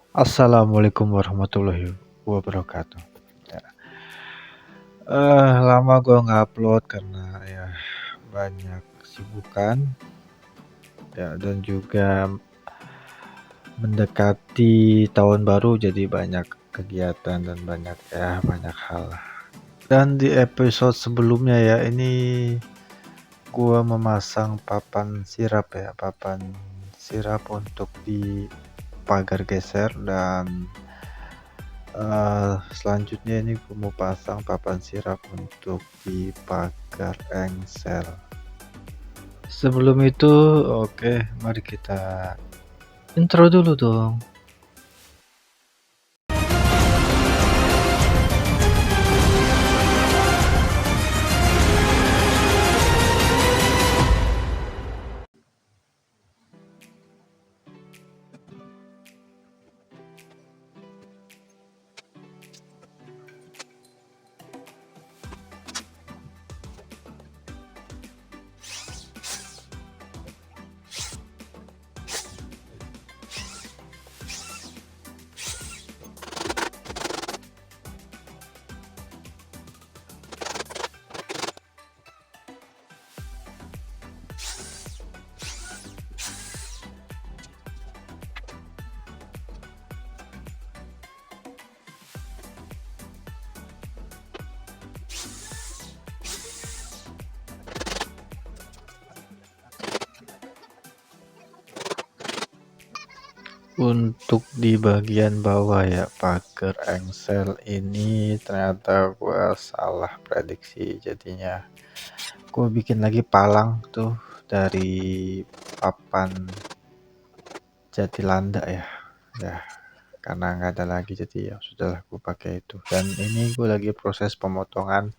Assalamualaikum warahmatullahi wabarakatuh. Ya, lama gua nggak upload karena ya banyak kesibukan ya dan juga mendekati tahun baru jadi banyak kegiatan dan banyak hal lah. Dan di episode sebelumnya ya ini gua memasang papan sirap untuk di pagar geser dan selanjutnya ini gue mau pasang papan sirap untuk di pagar engsel. Sebelum itu, oke, mari kita intro dulu dong. Untuk di bagian bawah ya pagar engsel ini ternyata gua salah prediksi, jadinya gua bikin lagi palang tuh dari papan Jatilanda ya. Ya, karena nggak ada lagi jadi ya sudahlah gue pakai itu. Dan ini gue lagi proses pemotongan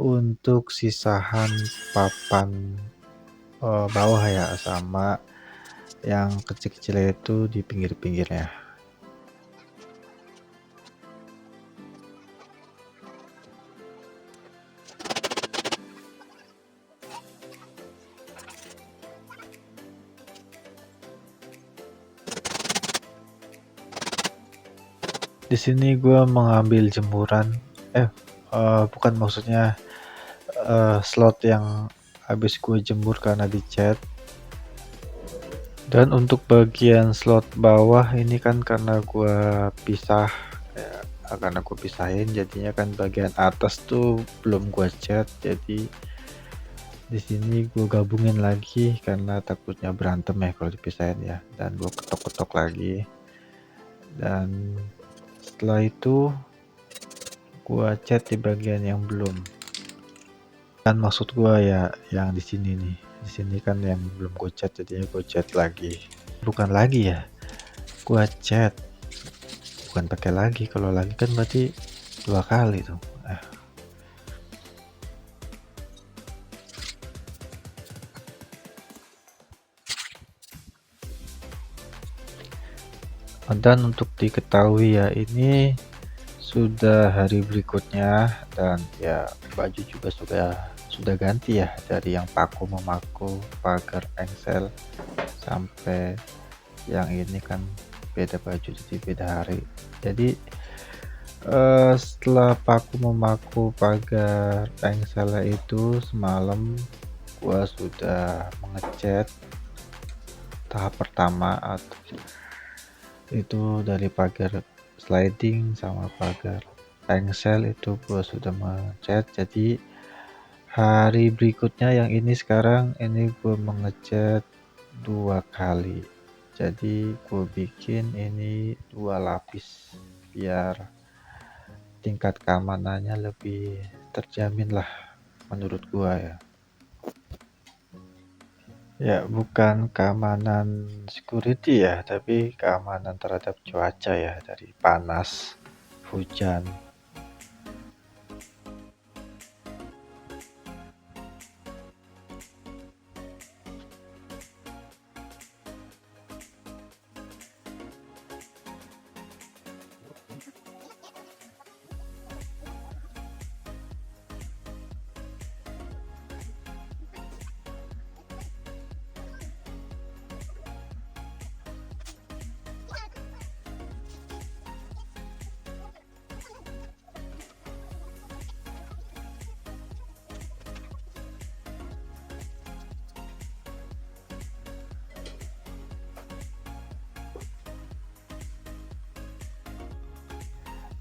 untuk sisahan papan bawah ya, sama yang kecil-kecil itu di pinggir-pinggirnya. Di sini gue mengambil jemuran, bukan, maksudnya slot yang habis gue jemur karena dicat. Dan untuk bagian slot bawah ini kan karena gue pisah ya, karena gue pisahin jadinya kan bagian atas tuh belum gue cat, jadi di sini gue gabungin lagi karena takutnya berantem ya kalau dipisahin ya, dan gue ketok-ketok lagi. Dan setelah itu gue cat di bagian yang belum. Dan maksud gue ya yang di sini nih, di sini kan yang belum gue cat, jadinya gue cat lagi. Bukan lagi ya, gue cat, bukan pakai lagi. Kalau lagi kan berarti 2 kali tuh. Dan untuk diketahui ya, ini sudah hari berikutnya dan ya baju juga sudah ganti ya, dari yang paku memaku pagar engsel sampai yang ini kan beda baju, jadi beda hari. Jadi setelah paku memaku pagar engsel itu semalam gua sudah mengecat tahap pertama, atau itu dari pagar sliding sama pagar engsel itu gua sudah mengecat. Jadi hari berikutnya yang ini sekarang ini gua mengecat 2 kali. Jadi gue bikin ini 2 lapis biar tingkat keamanannya lebih terjamin lah menurut gua ya. Ya bukan keamanan security ya, tapi keamanan terhadap cuaca ya, dari panas, hujan.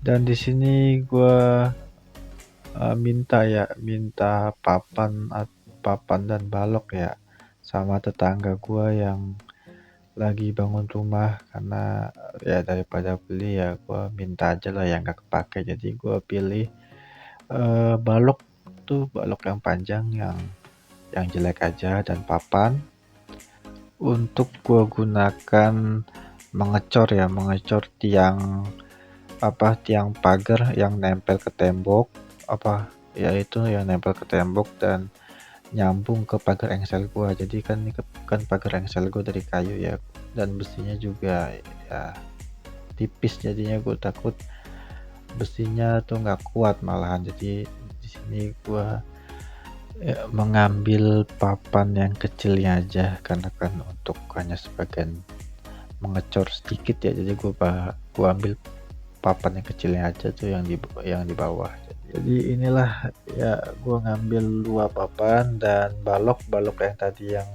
Dan di sini gua minta papan dan balok ya sama tetangga gua yang lagi bangun rumah karena ya daripada beli ya gua minta aja lah yang gak kepake. Jadi gua pilih balok tuh balok yang panjang yang jelek aja dan papan untuk gua gunakan mengecor tiang pagar yang nempel ke tembok ya itu yang nempel ke tembok dan nyambung ke pagar engsel gua. Jadi kan ini kan pagar engsel gua dari kayu ya dan besinya juga ya tipis, jadinya gua takut besinya tuh nggak kuat malahan. Jadi di sini gua mengambil papan yang kecilnya aja karena kan untuk hanya sebagian mengecor sedikit ya. Jadi gua ambil papan yang kecilnya aja tuh yang di bawah. Jadi inilah ya gua ngambil 2 papan dan balok yang tadi yang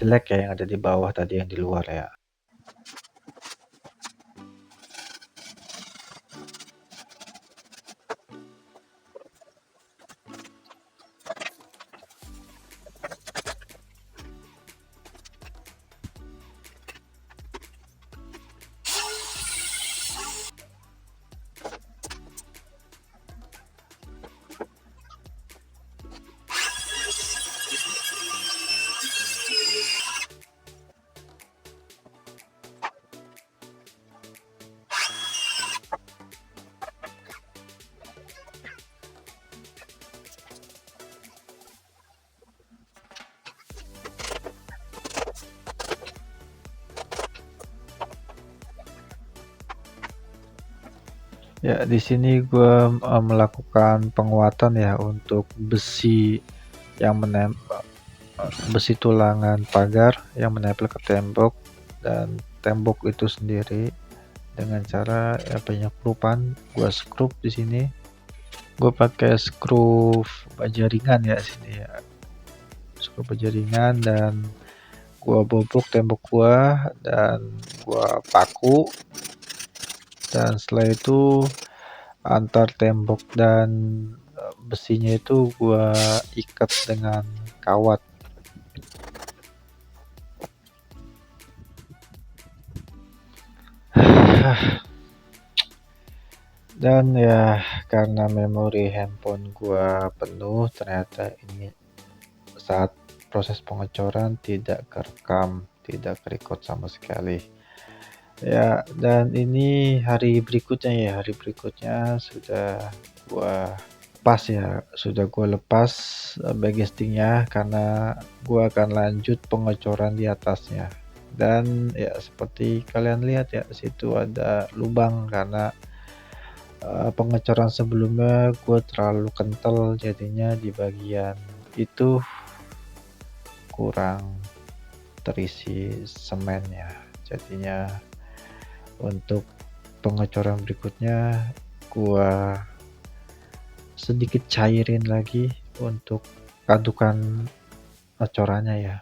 jelek ya yang ada di bawah tadi yang di luar ya. Ya di sini gua melakukan penguatan ya untuk besi tulangan pagar yang menempel ke tembok dan tembok itu sendiri dengan cara ya banyak skrupan. Gua skrup di sini. Gua pakai skrup baja ringan ya sini ya. Skrup baja ringan dan gua bobok tembok gua dan gua paku, dan setelah itu antar tembok dan besinya itu gua ikat dengan kawat. Dan ya karena memori handphone gua penuh, ternyata ini saat proses pengecoran tidak kerekam, tidak kerekod sama sekali. Ya, dan ini hari berikutnya sudah gua gua lepas backcastingnya karena gua akan lanjut pengecoran di atasnya. Dan ya seperti kalian lihat ya, situ ada lubang karena pengecoran sebelumnya gue terlalu kental, jadinya di bagian itu kurang terisi semen ya. Jadinya untuk pengecoran berikutnya gua sedikit cairin lagi untuk adukan ecorannya ya.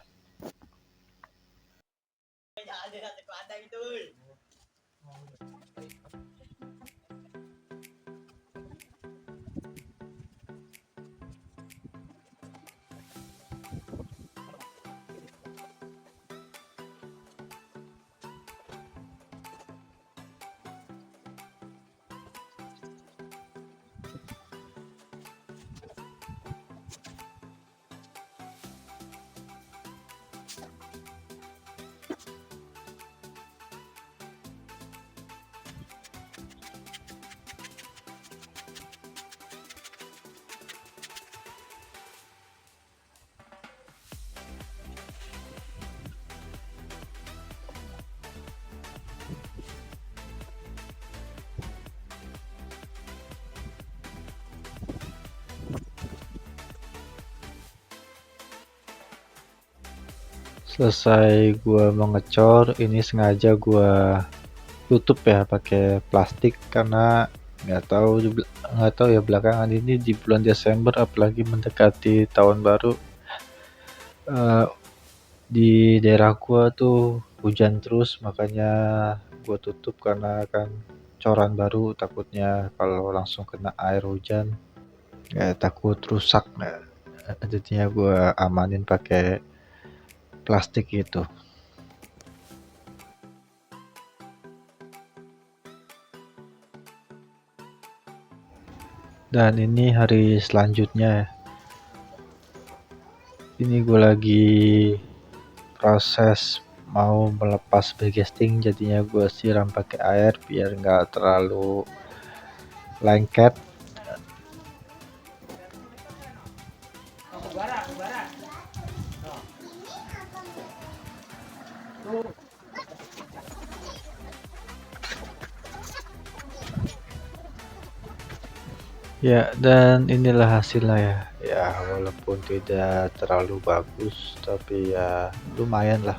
Selesai gua mengecor, ini sengaja gua tutup ya pakai plastik karena nggak tahu nggak tahu ya belakangan ini di bulan Desember apalagi mendekati tahun baru, eh, di daerah gua tuh hujan terus, makanya gua tutup karena kan coran baru, takutnya kalau langsung kena air hujan, takut rusak. Jadinya gue amanin pakai plastik gitu. Dan ini hari selanjutnya, ini gue lagi proses mau melepas bagesting, jadinya gue siram pakai air biar nggak terlalu lengket. Ya, dan inilah hasilnya ya. Ya, walaupun tidak terlalu bagus, tapi ya lumayan lah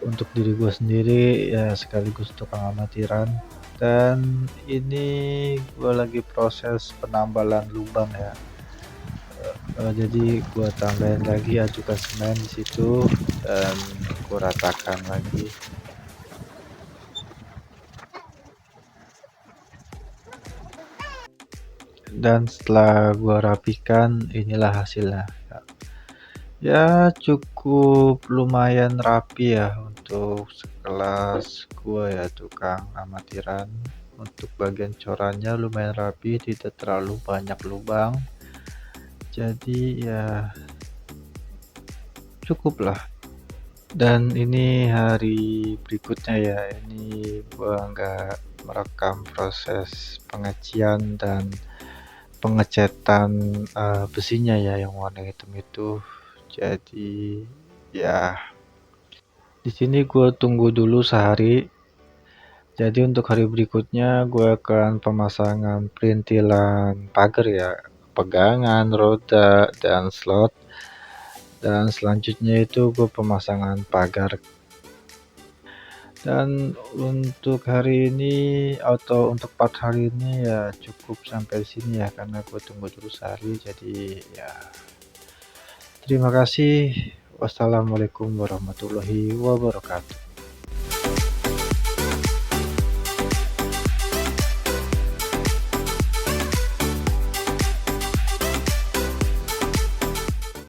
untuk diri gue sendiri, ya sekaligus untuk pengamatiran. Dan ini gue lagi proses penambalan lubang ya. Jadi gue tambahin lagi ajukan semen di situ dan gue ratakan lagi. Dan setelah gue rapikan, inilah hasilnya. Ya cukup lumayan rapi ya untuk sekelas gua ya tukang amatiran. Untuk bagian corannya lumayan rapi, tidak terlalu banyak lubang. Jadi ya cukup lah. Dan ini hari berikutnya ya, ini gua nggak merekam proses pengecian dan pengecetan besinya ya yang warna hitam itu. Jadi ya di sini gue tunggu dulu sehari. Jadi untuk hari berikutnya gue akan pemasangan perintilan pagar ya, pegangan, roda, dan slot. Dan selanjutnya itu gue pemasangan pagar. Dan untuk hari ini atau untuk part hari ini ya cukup sampai sini ya, karena gue tunggu dulu sehari. Jadi ya terima kasih. Wassalamualaikum warahmatullahi wabarakatuh.